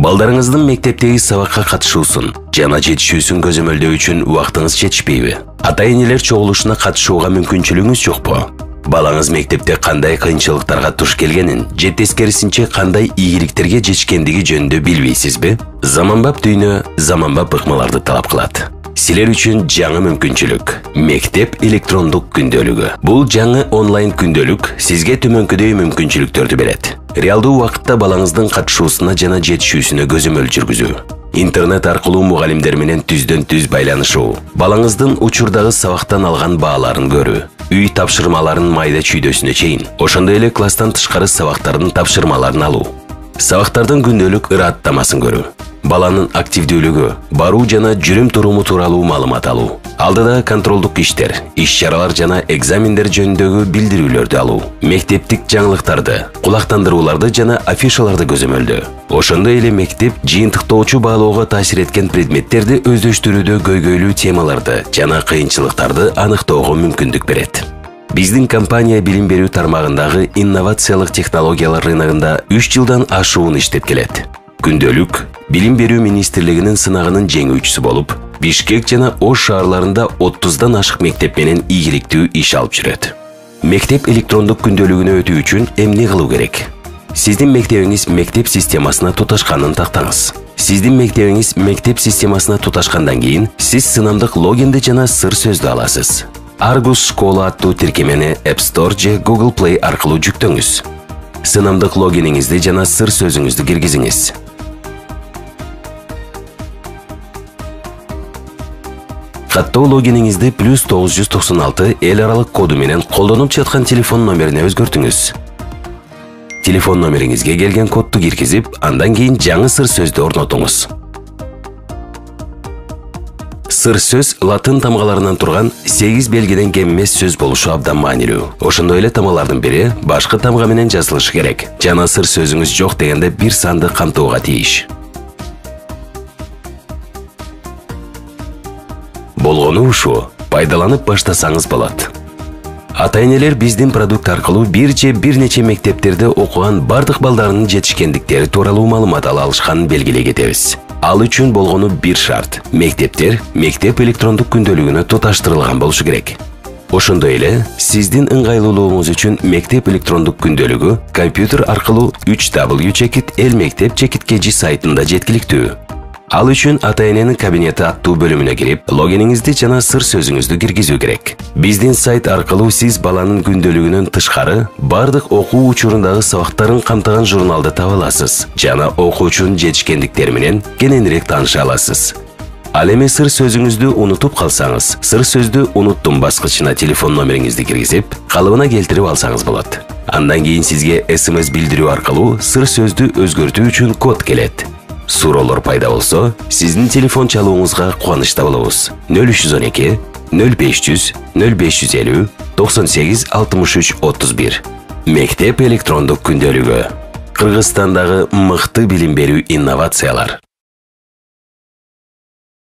Балдарыңыздын мектептеги сабакка катышуусун жана жетишүүсүн көзөмөлдөө үчүн убактыңыз жетишпейби? Ата-энелер чогулушуна катышууга мүмкүнчүлүгүңүз жокпу? Балаңыз мектепте кандай кыйынчылыктарга туш келгенин, же тескерисинче кандай ийгиликтерге жетишкендиги жөнүндө билбейсизби? Заманбап дүйнө заманбап ыкмаларды талап кылат. Силер үчүн жаңы мүмкүнчүлүк. Мектеп электрондук күндөлүгү. Бул жаңы онлайн күндөлүк сизге төмөнкүдөй мүмкүнчүлүктөрдү берет. Реалдуу убакытта балаңыздын катышуусуна жана жетишүүсүнө көзөмөл жүргүзүү. Интернет аркылуу мугалимдер менен түздөн-түз байланышуу. Балаңыздын учурдагы сабактан алган бааларын көрүү. Үй тапшырмаларын майда чүйдөсүнө чейин. Ошондой эле класстан тышкары сабактардын тапшырмаларын алуу. Сабактардын күндөлүк ыраттамасын көрүү. Баланын активдүүлүгү, баруу жана жүрүм туруму тууралуу маалымат алуу. Алдыда контролдук иштер, иш-чаралар жана экзамендер жөнүндөгү билдирүүлөрдү алуу. Мектептик жаңылыктарды, кулактандырууларды жана афишаларды көзөмөлдөө. Ошондой эле мектеп жыйынтыктоочу баалоого таасир эткен предметтерди өздөштүрүүдө көйгөйлүү темаларды жана кыйынчылыктарды аныктоого мүмкүндүк берет. Биздин компания билим берүү тармагындагы инновациялык технологиялар рыногунда 3 жылдан ашуун иштеп келет. Күндөлүк Билим берүү министрлигинин сынагынын жеңүүчүсү болуп, Бишкек жана Ош шаарларында 30дан ашык мектеп менен ийгиликтүү иш алып жүрөт. Мектеп электрондук күндөлүгүнө өтүү үчүн эмне кылуу керек? Сиздин мектебиңиз мектеп системасына туташканын тактаңыз. Сиздин мектебиңиз мектеп системасына туташкандан кийин, сиз сынамдык логинди жана сыр сөздү аласыз. Argus школа аттуу тиркемени App Store же Google Play аркылуу жүктөңүз. Сынамдык логиниңизди жана сыр сөзүңүздү киргизиңиз. Каттоо логиниңизди +996 эл аралык коду менен колдонуп жаткан телефон номерине өзгөртүңүз. Телефон номериңизге келген кодду киргизип, андан кийин жаңы сыр сөздү орнотуңуз. Сыр сөз латын тамгаларынан турган 8 белгиден кем эмес сөз болушу абдан маанилүү. Ошондой эле тамгалардын бири башкы тамга менен жазылышы керек. Жана сыр сөзүңүз жок дегенде бир санды камтууга тийиш. Болгону ушу, пайдаланып баштасаңыз болот. Ата-энелер биздин продукт аркылуу бир же бир нече мектептерде окуган бардык балдарынын жетишкендиктери тууралуу маалымат ала алышканын белгилей кетебиз. Ал үчүн болгону бир шарт. Мектептер мектеп электрондук күндөлүгүнө туташтырылган болушу керек. Ошондой эле, сиздин ыңгайлуулугуңуз үчүн мектеп электрондук күндөлүгү компьютер аркылуу 3w.elmektep.kg сайтында жеткиликтүү. Ал үчүн ата-эненин кабинети аттуу бөлүмүнө кирип, логиниңизди жана сыр сөзүңүздү киргизүү керек. Биздин сайт аркылуу сиз баланын күндөлүгүнөн тышкары бардык окуу учурундагы сабактарын камтыган журналды таба аласыз жана окуучунун жетишкендиктери менен кененирээк тааныша аласыз. Ал эми сыр сөзүңүздү унутуп калсаңыз, сыр сөздү уnuttум баскычына телефон номериңизди киргизип, калыбына келтирип алсаңыз болот. Андан кийин сизге SMS билдирүү аркылуу сыр сөздү өзгөртүү үчүн код келет. Суроолор пайда болсо, сиздин телефон чалууңузга кубанычта болобуз. 0312 0500 0550 98 63 31. Мектеп электрондук күндөлүгү. Кыргызстандагы мыкты билим берүү инновациялар.